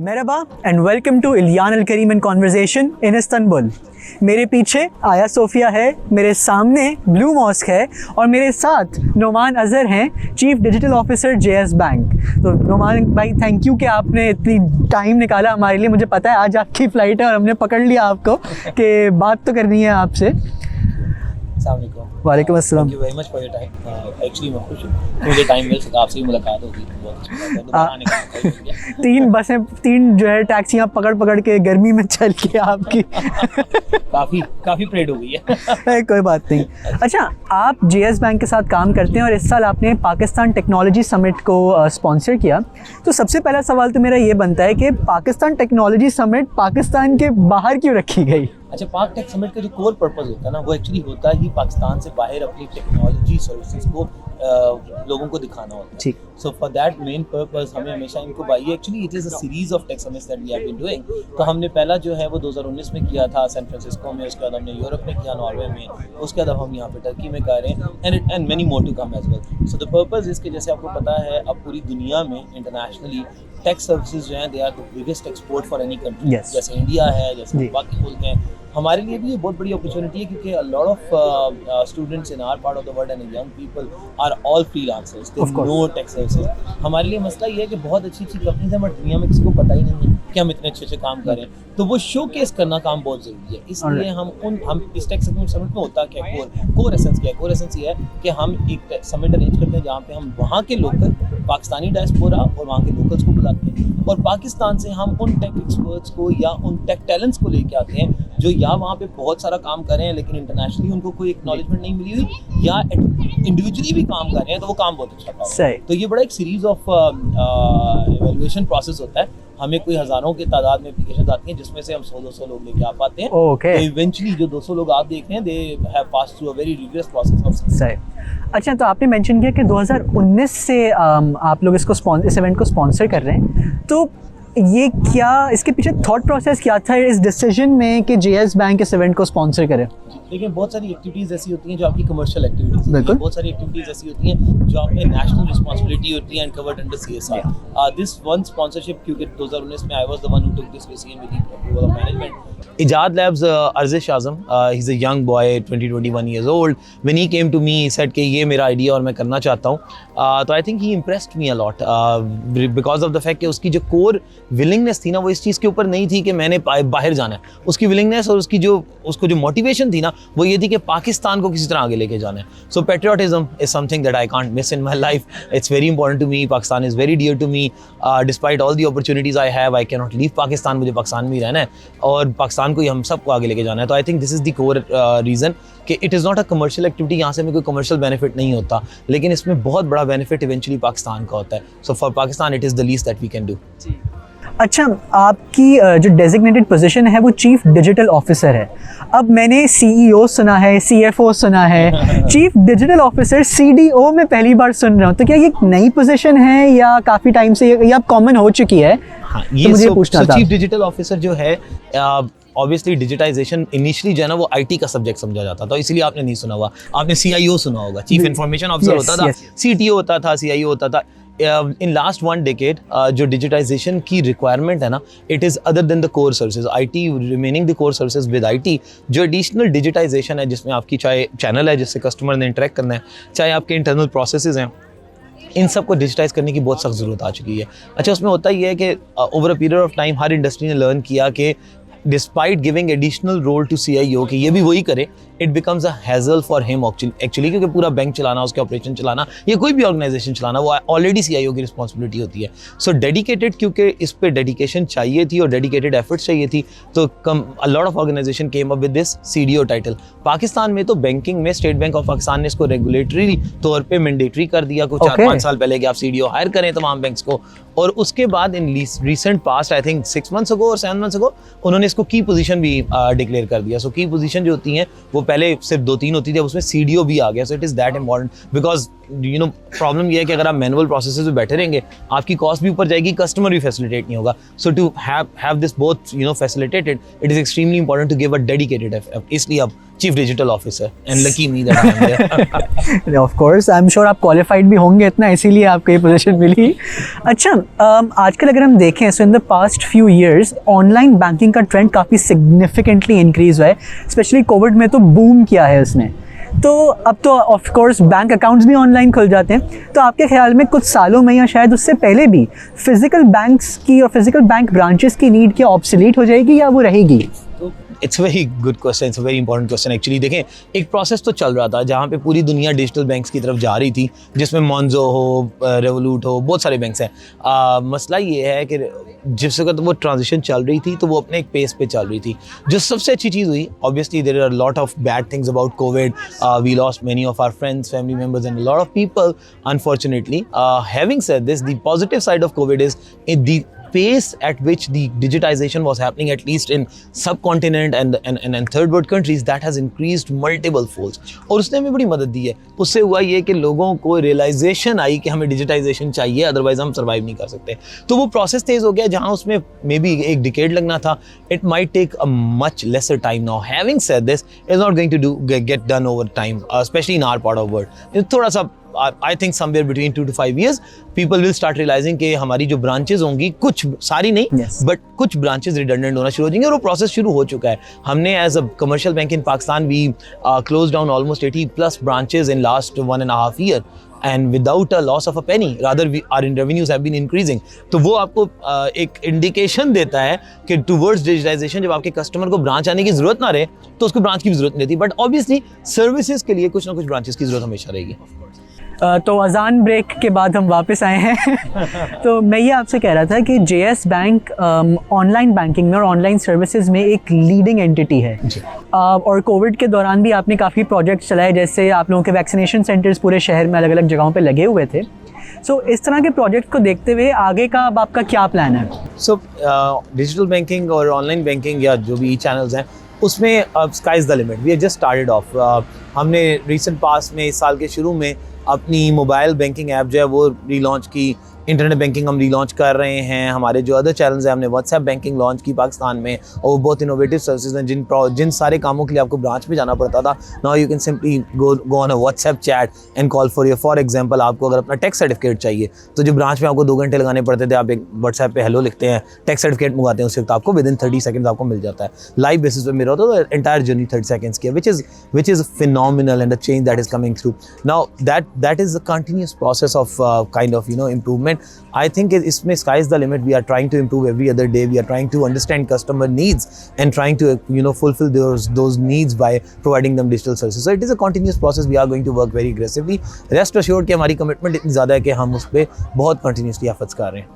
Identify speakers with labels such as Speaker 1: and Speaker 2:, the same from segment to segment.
Speaker 1: Merhaba and welcome to Ilyan Al Karim and Conversation in Istanbul. मेरे पीछे आया Sophia है, मेरे सामने ब्लू मॉस्क है और मेरे साथ नोमान अज़हर हैं, chief digital officer JS bank. तो नोमान भाई थैंक यू कि आपने इतनी टाइम निकाला हमारे लिए। मुझे पता है आज आपकी फ़्लाइट है और हमने पकड़ लिया आपको कि बात तो करनी है आपसे। वालेकुम अस्सलाम।
Speaker 2: Thank you very much for your time. Actually मैं खुश हूँ मुझे टाइम मिल सका, आपसे मुलाकात होगी तो बहुत अच्छा लगा। दोबारा आने का मौका मिल गया।
Speaker 1: 3 बसें 3 जो है टैक्सियाँ पकड़ के गर्मी में चल के आपकी
Speaker 2: काफ़ी परेड हो गई है।
Speaker 1: कोई बात नहीं। अच्छा, आप JS बैंक के साथ काम करते हैं और इस साल आपने पाकिस्तान टेक्नोलॉजी समिट को स्पॉन्सर किया। तो सबसे पहला सवाल तो मेरा ये बनता है कि पाकिस्तान टेक्नोलॉजी समिट पाकिस्तान के बाहर क्यों रखी गई?
Speaker 2: अच्छा, पाक टेक समिट का जो कोर पर्पस होता है ना, वो एक्चुअली होता ही पाकिस्तान से बाहर अपनी टेक्नोलॉजी सर्विसेज को लोगों को दिखाना होता है।
Speaker 1: ठीक।
Speaker 2: So for that main purpose हमें हमेशा इनको by actually it is a series of tech summits that we have been doing. तो हमने पहला जो है वो 2019 में किया था सैन फ्रांसिस्को में, उसके बाद हमने यूरोप में किया नॉर्वे में, उसके बाद हम यहाँ पे टर्की में कर रहे हैं and many more to come as well. So the purpose is कि जैसे आपको पता है अब पूरी दुनिया में इंटरनेशनली टेक सर्विसेज जो हैं they are the biggest export for any country. जैसे इंडिया है, जैसे बाकी मुल्क हैं, हमारे लिए भी ये बहुत बड़ी अपॉर्चुनिटी है क्योंकि a lot of students in our part of the world and young people are all freelancers, they know tech services। हमारे लिए मसला ये है कि बहुत अच्छी कंपनीज हैं बट दुनिया में किसी को पता ही नहीं है कि हम इतने अच्छे काम कर रहे हैं, तो वो शोकेस करना काम बहुत ज़रूरी है। इसलिए हम इस टेक समिट में होता क्या कोर एसेंस क्या है? कोर एसेंस ये है कि हम एक समिट अरेंज करते हैं जहाँ पे हम वहाँ के लोकल पाकिस्तानी डायस्पोरा और वहाँ के लोकल्स को बुलाते हैं और पाकिस्तान से हम उन टेक एक्सपर्ट्स को या उन टेक टैलेंट्स को लेके आते हैं जो या वहाँ पे बहुत सारा काम कर रहे हैं लेकिन इंटरनेशनली उनको कोई एक्नॉलेजमेंट नहीं मिली हुई या इंडिविजुअली भी काम कर रहे हैं तो वो काम बहुत अच्छा कर रहे हैं। तो ये बड़ा एक सीरीज ऑफ एवेल्युएशन प्रोसेस होता है। हमें कोई हज़ारों की तादाद में एप्लीकेशन आती हैं जिसमें से हम 100-200 लोग लेके आ पाते हैं। तो इवेंचुअली जो 200 लोग आप देख रहे हैं they have pass through a very rigorous process of success.
Speaker 1: अच्छा, तो आपने मेंशन किया कि 2019 से आप लोग इस इवेंट को स्पॉन्सर कर रहे हैं, तो ये क्या इसके पीछे थॉट प्रोसेस क्या था इस डिसीजन में कि JS बैंक इस इवेंट को स्पॉन्सर करे?
Speaker 2: देखिए, बहुत सारी एक्टिविटीज़ ऐसी होती हैं जो आपकी कमर्शियल एक्टिविटीज़ हैं, बहुत सारी एक्टिविटीज़ ऐसी होती हैं जो आपकी नेशनल रिस्पांसिबिलिटी होती है and covered under CSR। This one sponsorship क्योंकि 2019 में I was the one who took this decision with the approval of management. Ijaad Labs Arjish Azam, he is a young boy 20-21 years old. When he came to me he said कि ये मेरा idea और मैं करना चाहता हूँ, तो I think he impressed me a lot because of the fact कि उसकी जो कोर विलिंगनेस थी ना वो इस चीज़ के ऊपर नहीं थी कि मैंने बाहर जाना है। उसकी विलिंगनेस और उसको जो मोटिवेशन थी ना वो ये थी कि पाकिस्तान को किसी तरह आगे लेके जाना है। So patriotism is something that I can't miss in my life. It's very important to me. Pakistan is very dear to me. Despite all the opportunities I have, I can not leave Pakistan. मुझे पाकिस्तान में ही रहना है और पाकिस्तान को ही हम सबको आगे लेके जाना है। तो I think this is the core reason कि it is not a commercial activity. यहाँ से हमें कोई कमर्शियल बेनिफिट नहीं होता लेकिन इसमें बहुत बड़ा बेनिफिट इवेंचुअली पाकिस्तान का होता है। So for Pakistan it is the least that we can do.
Speaker 1: अच्छा, आपकी जो डेजिग्नेटेड पोजीशन है वो चीफ डिजिटल ऑफिसर है। अब मैंने CEO सुना है, CFO सुना है, चीफ डिजिटल ऑफिसर CDO में पहली बार सुन रहा हूँ। तो क्या ये एक नई पोजीशन है या काफ़ी टाइम से ये अब कॉमन हो चुकी है?
Speaker 2: हाँ, ये तो मुझे पूछना था। चीफ डिजिटल ऑफिसर जो है ऑब्वियसली डिजिटाइजेशन इनिशियली जो है ना वो IT का सब्जेक्ट समझा जाता था, इसलिए आपने नहीं सुना हुआ। आपने CIO सुना होगा, चीफ इंफॉर्मेशन ऑफिसर होता था, CTO होता था, CIO होता था। इन लास्ट 1 डेकेड जो डिजिटाइजेशन की रिक्वायरमेंट है ना, it is other than the core services, IT remaining the core services with IT। जो एडिशनल डिजिटाइजेशन है जिसमें आपकी चाहे चैनल है जिससे कस्टमर ने इंटरेक्ट करना है, चाहे आपके इंटरनल प्रोसेसेस हैं, इन सब को डिजिटाइज करने की बहुत सख्त ज़रूरत आ चुकी है। अच्छा, उसमें होता ही है कि over a period of time हर इंडस्ट्री ने लर्न किया कि despite giving additional role to CIO कि ये भी वही करे, it becomes a hassle for him actually, क्योंकि पूरा बैंक चलाना, उसके ऑपरेशन चलाना या कोई भी ऑर्गेनाइजेशन चलाना वो ऑलरेडी CIO की रिस्पॉन्सिबिलिटी होती है। सो डेडिकेटेड, क्योंकि इस पे डेडिकेशन चाहिए थी और डेडिकेटेड एफर्ट्स चाहिए थी, तो a lot of organisation came up with this CDO title. Pakistan में तो बैंकिंग में स्टेट बैंक ऑफ पाकिस्तान ने इसको रेगुलेटरी तौर पर मैंडेटरी कर दिया कुछ 4-5 साल पहले कि आप CDO हायर करें तमाम बैंक्स को, और उसके बाद in recent past I think 6 months ago और 7 मंथ्स अगो उन्होंने इसको की पोजीशन भी डिक्लेयर कर दिया। सो की पोजीशन जो होती हैं वो पहले सिर्फ 2-3 होती थी, अब उसमें CDO भी आ गया। So it is that important because problem ये है कि अगर आप मैनुअल प्रोसेसेस में बैठे रहेंगे आपकी कॉस्ट भी ऊपर जाएगी, कस्टमर भी फैसिलिटेट नहीं होगा। So to have this both facilitated, it is extremely important to give a dedicated. इसलिए अब chief digital officer and lucky me that I am there.
Speaker 1: Of course I am sure आप qualified भी होंगे इतना, इसीलिए आपको ये पोजीशन मिली। अच्छा, आजकल अगर हम देखें so in the past few years online banking का ट्रेंड काफ़ी सिग्निफिकेंटली इंक्रीज हुआ है, स्पेशली कोविड में तो बूम किया है उसने। तो अब तो ऑफ कोर्स बैंक अकाउंट्स भी ऑनलाइन खुल जाते हैं, तो आपके ख्याल में कुछ सालों में या शायद उससे पहले भी फिजिकल बैंक्स की और फिजिकल बैंक ब्रांचेस की नीड क्या ऑब्सोलीट हो जाएगी या वो रहेगी?
Speaker 2: It's very good question, it's very important question actually. देखें, एक प्रोसेस तो चल रहा था जहाँ पे पूरी दुनिया डिजिटल बैंक्स की तरफ जा रही थी, जिसमें मोन्जो हो, रेवोलूट हो, बहुत सारे बैंक्स हैं। मसला ये है कि जिस वक्त वो ट्रांजिशन चल रही थी तो वो अपने एक पेस पे चल रही थी। जो सबसे अच्छी चीज़ हुई, obviously there are lot of bad things about Covid, we lost many of our friends, family members and lot of people unfortunately. Having said this, the positive side of Covid is the pace at which the digitization was happening, at least in subcontinent and third world countries, that has increased multiple folds। और उसने हमें बड़ी मदद दी है। उससे हुआ ये कि लोगों को रियलाइजेशन आई कि हमें डिजिटाइजेशन चाहिए, अदरवाइज हम सर्वाइव नहीं कर सकते। तो वो प्रोसेस तेज हो गया, जहाँ उसमें मे बी एक डिकेड लगना था, it might take a much lesser time now. Having said this, is not going to get done over time, specially in our part of world. थोड़ा सा I think somewhere between 2 to 5 years people will start realizing कि हमारी जो branches होंगी, कुछ सारी नहीं but कुछ ब्रांचेस रिडंडेंट होना शुरू हो जाएंगे, और वो प्रोसेस शुरू हो चुका है। हमने as a commercial bank in Pakistan we close down almost 80+ branches in last 1.5 year and without a loss of a penny, rather our revenues have been increasing। तो वो आपको एक इंडिकेशन देता है कि टुवर्ड्स डिजिटाइजेशन जब आपके कस्टमर को ब्रांच आने की जरूरत ना रहे तो उसको ब्रांच की भी जरूरत नहीं रहती, बट ऑब्वियसली सर्विसेज के लिए कुछ ना कुछ ब्रांचेस की जरूरत हमेशा रहेगी।
Speaker 1: तो अजान ब्रेक के बाद हम वापस आए हैं। तो मैं ये आपसे कह रहा था कि JS बैंक ऑनलाइन बैंकिंग में और ऑनलाइन सर्विसेज में एक लीडिंग एंटिटी है, और कोविड के दौरान भी आपने काफ़ी प्रोजेक्ट्स चलाए, जैसे आप लोगों के वैक्सीनेशन सेंटर्स पूरे शहर में अलग अलग जगहों पे लगे हुए थे। सो इस तरह के प्रोजेक्ट को देखते हुए आगे का अब आपका क्या प्लान है?
Speaker 2: सो डिजिटल बैंकिंग और ऑनलाइन बैंकिंग या जो भी चैनल्स हैं, उसमें अब sky is the limit. We have just started off. हमने रिसेंट पास में इस साल के शुरू में अपनी मोबाइल बैंकिंग ऐप जो है वो रीलॉन्च की, इंटरनेट बैंकिंग हम रीलॉन्च कर रहे हैं। हमारे जो अदर चैनल्स हैं, हमने व्हाट्सएप बैंकिंग लॉन्च की पाकिस्तान में, और वो बहुत इनोवेटिव सर्विसेज हैं जिन सारे कामों के लिए आपको ब्रांच में जाना पड़ता था, now you can simply go on a WhatsApp chat and call for example आपको अगर अपना टैक्स सर्टिफिकेट चाहिए तो जो ब्रांच में आपको 2 घंटे लगाने पड़ते थे, आप एक व्हाट्सएप पे हेलो लिखते हैं, टैक्स सर्टिफिकेट मंगाते हैं, उस वक्त आपको विदिन 30 सेकंड्स आपको मिल जाता है। लाइव बेसिस पे मेरा होता है, तो एंटायर जर्नी 30 सेकंड्स की है, which is phenomenal and a change that is coming through now। that is a continuous process of kind of improvement। I think इसमें sky is the limit। We are trying to improve every other day। We are trying to understand customer needs and trying to fulfill those needs by providing them digital services। So it is a continuous process। We are going to work very aggressively। Rest assured कि हमारी commitment इतनी ज़्यादा है कि हम उस पर बहुत continuously efforts कर रहे हैं।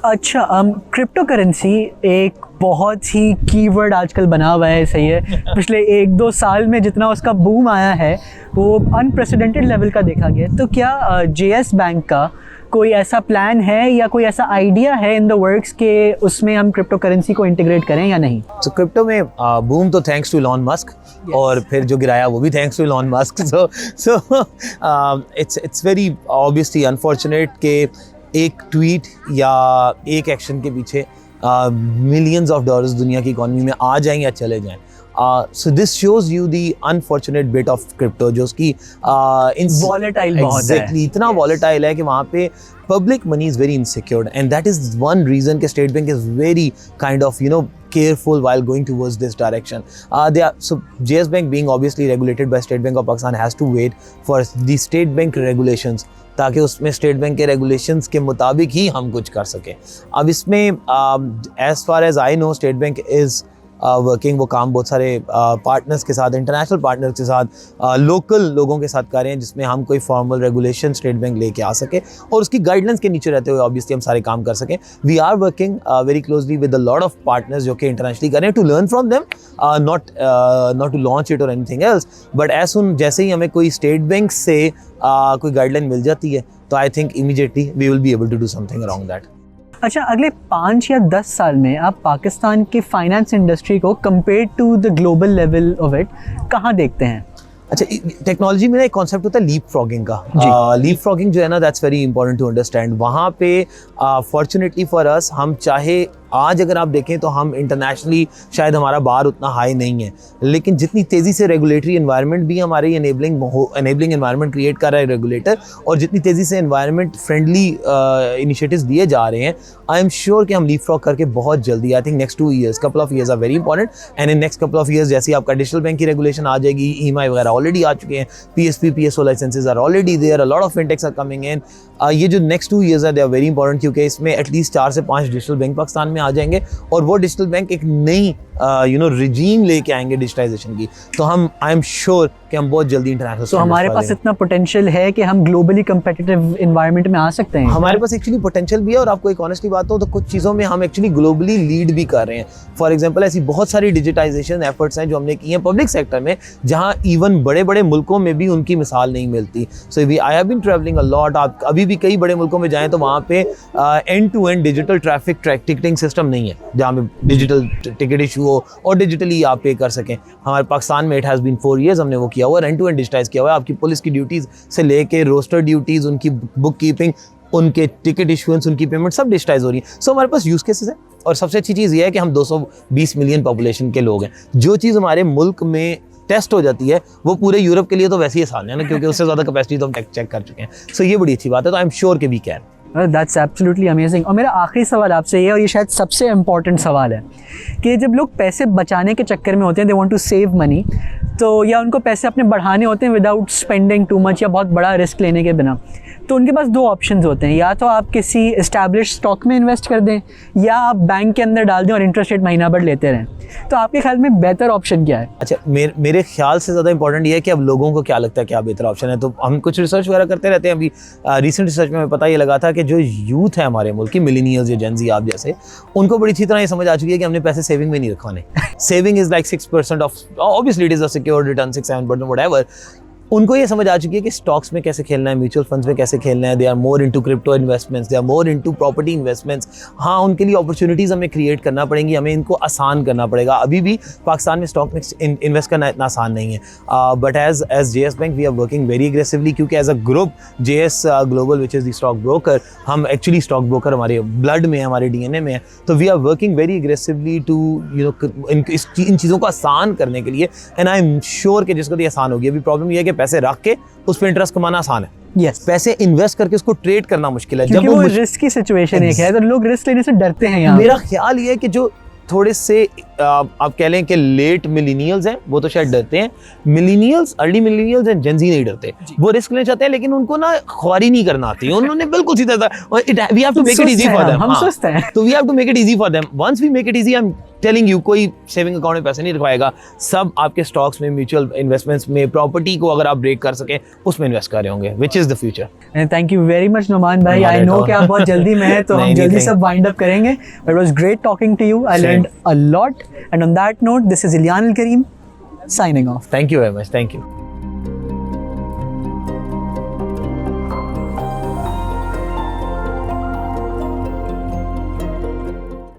Speaker 1: अच्छा, क्रिप्टो करेंसी एक बहुत ही कीवर्ड आजकल बना हुआ है, सही है। पिछले 1-2 साल में जितना उसका बूम आया है वो अनप्रेसिडेंटेड लेवल का देखा गया। तो क्या JS बैंक का कोई ऐसा प्लान है या कोई ऐसा आइडिया है इन द वर्क्स के उसमें हम क्रिप्टो करेंसी को इंटीग्रेट करें या नहीं?
Speaker 2: तो क्रिप्टो में बूम तो थैंक्स टू इलॉन मस्क, और फिर जो गिराया वो भी thanks to Elon Musk. So it's very obviously unfortunate कि एक ट्वीट या एक एक्शन के पीछे मिलियंस ऑफ डॉलर्स दुनिया की इकॉनमी में आ जाएं या चले जाएं। So this shows you the unfortunate bit of crypto, जो उसकी
Speaker 1: volatile बहुत है।
Speaker 2: Exactly, इतना volatile है कि वहाँ पे public money is very insecure, and that is one reason कि State Bank is very kind of careful while going towards this direction। So JS Bank being obviously regulated by State Bank of Pakistan has to wait for the State Bank regulations, ताकि उसमें state bank के regulations के मुताबिक ही हम कुछ कर सकें। अब इसमें as far as I know State Bank is working, वो काम बहुत सारे पार्टनर्स के साथ, इंटरनेशनल पार्टनर्स के साथ, लोकल लोगों के साथ कर रहे हैं, जिसमें हम कोई फॉर्मल रेगुलेशन स्टेट बैंक लेके आ सके और उसकी गाइडलाइंस के नीचे रहते हुए ऑब्वियसली हम सारे काम कर सकें। We are working very closely with a lot of partners जो कि इंटरनेशनली कर रहे हैं, to learn from them, not to launch it और anything else, but as soon जैसे ही हमें कोई स्टेट बैंक से कोई गाइडलाइन मिल जाती है तो I think immediately we will be able to do something around that.
Speaker 1: अच्छा, अगले 5 या 10 साल में आप पाकिस्तान की फाइनेंस इंडस्ट्री को compare to the global level of it कहाँ देखते हैं?
Speaker 2: अच्छा, टेक्नोलॉजी में ना एक कॉन्सेप्ट होता है लीप फ्रॉगिंग का। लीप फ्रॉगिंग जो है ना, that's very important to understand. वहाँ पे फॉर्चुनेटली फॉर अस, हम चाहे आज अगर आप देखें तो हम इंटरनेशनली शायद हमारा बार उतना हाई नहीं है, लेकिन जितनी तेज़ी से रेगुलेटरी एनवायरनमेंट भी हमारी एनेबलिंग एनवायरनमेंट क्रिएट कर रहा है रेगुलेटर, और जितनी तेज़ी से एनवायरनमेंट फ्रेंडली इनिशिएटिव्स दिए जा रहे हैं, आई एम श्योर कि हम लीपफ्रॉग करके बहुत जल्दी, I think next 2 years, couple of years are very important, and in next couple of years जैसे आपका डिजिटल बैंक की रेगुलेशन आ जाएगी, EMI वगैरह ऑलरेडी आ चुके हैं, PSP PSO licences are already there, a lot of fintechs are coming in. ये जो नेक्स्ट 2 ईयर्स है दे आर वेरी इंपॉर्टेंट, क्योंकि इसमें एटलीस्ट 4 से 5 डिजिटल बैंक पाकिस्तान में आ जाएंगे, और वो डिजिटल बैंक एक नई रिजीम लेके आएंगे डिजिटाइजेशन की। तो हम आई एम श्योर कि हम बहुत जल्दी इंटरनेशनल,
Speaker 1: तो हमारे पास इतना पोटेंशियल है कि हम ग्लोबली कंपेटिटिव एनवायरनमेंट में आ सकते हैं।
Speaker 2: हमारे पास एक्चुअली पोटेंशियल भी है, और आपको एक ऑनेस्टली बात हो तो कुछ चीज़ों में हम एक्चुअली ग्लोबली लीड भी कर रहे हैं। फॉर एग्जांपल ऐसी बहुत सारी डिजिटाइजेशन एफर्ट्स हैं जो हमने की हैं पब्लिक सेक्टर में, जहां इवन बड़े बड़े मुल्कों में भी उनकी मिसाल नहीं मिलती। So I have been travelling a lot, आप अभी भी कई बड़े मुल्कों में जाएं तो वहाँ पे end to end digital ticketing system नहीं है, जहाँ पे डिजिटल टिकट इशू हो और डिजिटली आप पे कर सकें। हमारे पाकिस्तान में इट हैज़ बीन 4 ईयर्स हमने वो किया हुआ, एंड टू एंड डिजिटाइज किया हुआ है। आपकी पुलिस की ड्यूटीज़ से लेके रोस्टर ड्यूटीज़, उनकी बुक कीपिंग, उनके टिकट इशुएंस, उनकी पेमेंट सब डिजिटाइज हो रही है। सो हमारे पास यूज़ केसेस है, और सबसे अच्छी चीज़ ये है कि हम 220 मिलियन पॉपुलेशन के लोग हैं। जो चीज़ हमारे मुल्क में टेस्ट हो जाती है वो पूरे यूरोप के लिए तो वैसे ही आसान है ना, क्योंकि उससे ज़्यादा कैपेसिटी तो हम चेक कर चुके हैं। सो ये बड़ी अच्छी बात है, तो आई एम श्योर कि we can.
Speaker 1: That's absolutely amazing. और मेरा आखिरी सवाल आपसे ये है, और ये शायद सबसे इम्पॉर्टेंट सवाल है, कि जब लोग पैसे बचाने के चक्कर में होते हैं, they want to save money, तो या उनको पैसे अपने बढ़ाने होते हैं विदाउट स्पेंडिंग टू मच, या बहुत बड़ा रिस्क लेने के बिना, तो उनके पास 2 ऑप्शंस होते हैं। या तो आप किसी एस्टैब्लिश स्टॉक में इन्वेस्ट कर दें, या आप बैंक के अंदर डाल दें और इंटरेस्ट रेट महीना भर लेते रहें। तो आपके ख्याल में बेहतर ऑप्शन क्या है?
Speaker 2: अच्छा, मेरे ख्याल से ज़्यादा इंपॉर्टेंट ये है कि अब लोगों को क्या लगता है क्या बेहतर ऑप्शन है। तो हम कुछ रिसर्च वगैरह करते रहते हैं। अभी रिसेंट रिसर्च में हमें पता ये लगा था कि जो यूथ है हमारे मुल्क की, मिलेनियल्स या जेन ज़ी आप जैसे, उनको बड़ी अच्छी तरह ये समझ आ चुकी है कि हमने पैसे सेविंग में नहीं रखवाने। Saving is like 6% of, obviously it is a secured return, 6-7% whatever. उनको ये समझ आ चुकी है कि स्टॉक्स में कैसे खेलना है, म्यूचुअल फंड्स में कैसे खेलना है। They are more into crypto investments, they are more into property investments. हाँ, उनके लिए अपॉर्चुनिटीज़ हमें क्रिएट करना पड़ेंगी, हमें इनको आसान करना पड़ेगा। अभी भी पाकिस्तान में स्टॉक में इन्वेस्ट करना इतना आसान नहीं है, but as JS bank we are working very aggressively, क्योंकि as a group JS global which is the stock broker, हम एक्चुअली स्टॉक ब्रोकर हमारे ब्लड में है, हमारे DNA में है। तो we are working very aggressively to इन चीज़ों को आसान करने के लिए, एंड आई एम श्योर कि जिसको तो आसान होगी। अभी प्रॉब्लम ये है कि पैसे रख के उस पर इंटरेस्ट कमाना आसान है,
Speaker 1: Yes.
Speaker 2: पैसे इन्वेस्ट करके उसको ट्रेड करना मुश्किल है।
Speaker 1: जब वो रिस्क की सिचुएशन एक है, तो लोग रिस्क लेने से डरते हैं। यहाँ
Speaker 2: मेरा ख्याल ये है कि जो थोड़े से आप कह लें कि लेट मिलेनियल्स हैं वो तो शायद डरते हैं। मिलेनियल्स, अर्ली मिलेनियल्स एंड जेन ज़ी नहीं डरते, वो रिस्क लेना चाहते हैं, लेकिन उनको ना ख्वारी नहीं करना आती। उन्होंने बिल्कुल सीधा था, we have to make it easy for them.
Speaker 1: हम सुस्त हैं,
Speaker 2: तो we have to make it easy for them. Once we make it easy, I am telling you, कोई सेविंग अकाउंट में पैसे नहीं रखवाएगा, सब आपके स्टॉक्स में, म्यूचुअल इन्वेस्टमेंट्स में, प्रॉपर्टी को अगर आप ब्रेक कर सकें उसमें इन्वेस्ट कर रहे होंगे, which is the future.
Speaker 1: Thank you very much Noman भाई। आई नो कि आप बहुत जल्दी में हैं, तो हम जल्दी सब वाइंड अप करेंगे। It was great talking to you, I learned a lot, and on that note, this is Ilyan Al Kareem signing off.
Speaker 2: Thank you very much. Thank you.